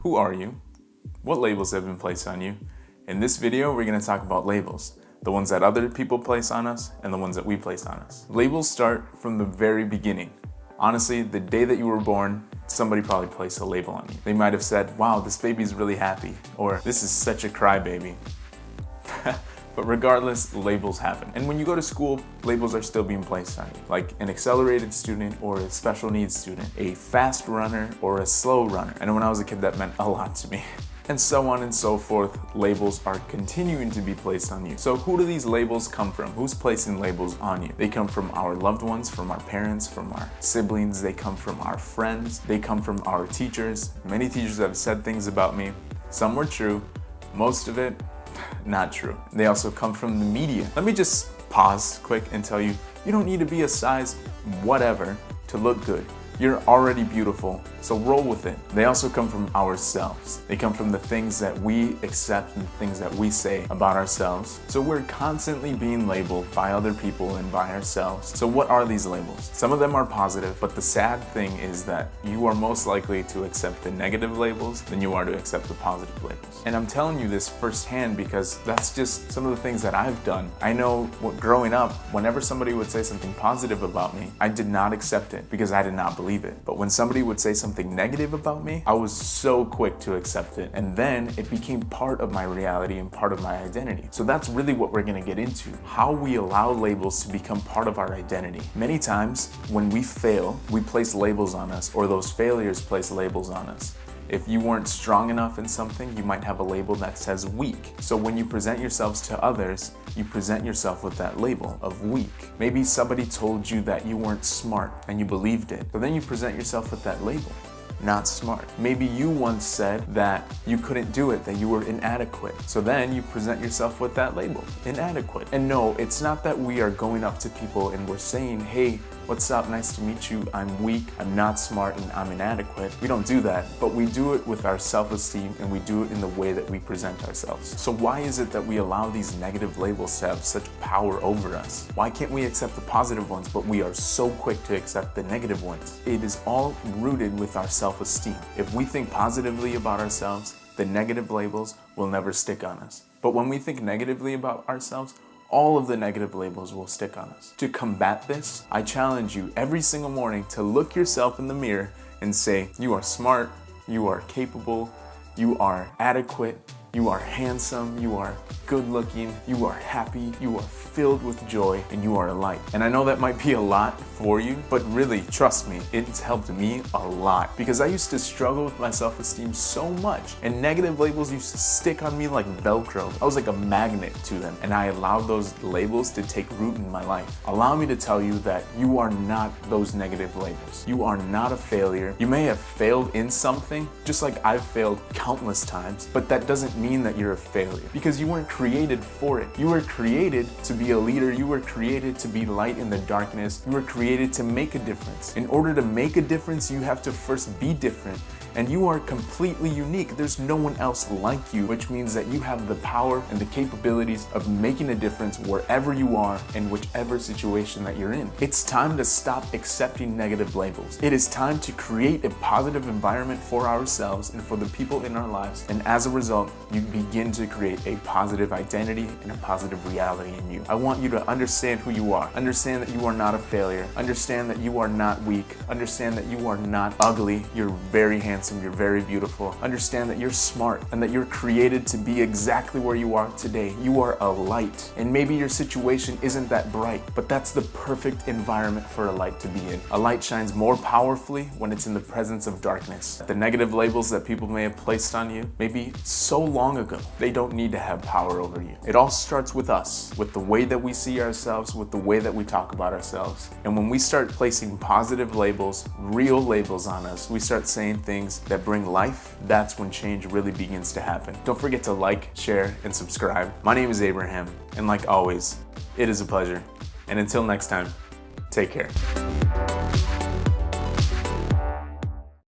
Who are you? What labels have been placed on you? In this video, we're going to talk about labels. The ones that other people place on us and the ones that we place on us. Labels start from the very beginning. Honestly, the day that you were born, somebody probably placed a label on you. They might have said, wow, this baby's really happy, or this is such a crybaby. But regardless, labels happen. And when you go to school, labels are still being placed on you, like an accelerated student or a special needs student, a fast runner or a slow runner. I know when I was a kid that meant a lot to me. And so on and so forth, labels are continuing to be placed on you. So who do these labels come from? Who's placing labels on you? They come from our loved ones, from our parents, from our siblings, they come from our friends, they come from our teachers. Many teachers have said things about me. Some were true, most of it, not true. They also come from the media. Let me just pause quick and tell you, you don't need to be a size whatever to look good. You're already beautiful, so roll with it. They also come from ourselves. They come from the things that we accept and the things that we say about ourselves. So we're constantly being labeled by other people and by ourselves. So what are these labels? Some of them are positive, but the sad thing is that you are most likely to accept the negative labels than you are to accept the positive labels. And I'm telling you this firsthand because that's just some of the things that I've done. I know growing up, whenever somebody would say something positive about me, I did not accept it because I did not believe it. But when somebody would say something negative about me, I was so quick to accept it. And then it became part of my reality and part of my identity. So that's really what we're gonna get into. How we allow labels to become part of our identity. Many times when we fail, we place labels on us, or those failures place labels on us. If you weren't strong enough in something, you might have a label that says weak. So when you present yourselves to others, you present yourself with that label of weak. Maybe somebody told you that you weren't smart and you believed it. So then you present yourself with that label. Not smart. Maybe you once said that you couldn't do it, that you were inadequate. So then you present yourself with that label, inadequate. And no, it's not that we are going up to people and we're saying, hey, what's up, nice to meet you, I'm weak, I'm not smart, and I'm inadequate. We don't do that, but we do it with our self-esteem and we do it in the way that we present ourselves. So why is it that we allow these negative labels to have such power over us? Why can't we accept the positive ones, but we are so quick to accept the negative ones? It is all rooted with our self-esteem. If we think positively about ourselves, the negative labels will never stick on us. But when we think negatively about ourselves, all of the negative labels will stick on us. To combat this, I challenge you every single morning to look yourself in the mirror and say, you are smart, you are capable, you are adequate, you are handsome, you are good looking, you are happy, you are filled with joy, and you are a light. And I know that might be a lot for you, but really, trust me, it's helped me a lot because I used to struggle with my self-esteem so much, and negative labels used to stick on me like Velcro. I was like a magnet to them, and I allowed those labels to take root in my life. Allow me to tell you that you are not those negative labels. You are not a failure. You may have failed in something, just like I've failed countless times, but that doesn't mean that you're a failure because you weren't created for it. You were created to be a leader. You were created to be light in the darkness. You were created to make a difference. In order to make a difference, you have to first be different. And you are completely unique. There's no one else like you, which means that you have the power and the capabilities of making a difference wherever you are in whichever situation that you're in. It's time to stop accepting negative labels. It is time to create a positive environment for ourselves and for the people in our lives. And as a result, you begin to create a positive identity and a positive reality in you. I want you to understand who you are. Understand that you are not a failure. Understand that you are not weak. Understand that you are not ugly. You're very handsome. You're very beautiful. Understand that you're smart and that you're created to be exactly where you are today. You are a light. And maybe your situation isn't that bright, but that's the perfect environment for a light to be in. A light shines more powerfully when it's in the presence of darkness. The negative labels that people may have placed on you, maybe so long ago, they don't need to have power over you. It all starts with us, with the way that we see ourselves, with the way that we talk about ourselves. And when we start placing positive labels, real labels on us, we start saying things that bring life, that's when change really begins to happen. Don't forget to like, share, and subscribe. My name is Abraham, and like always, it is a pleasure. And until next time, take care.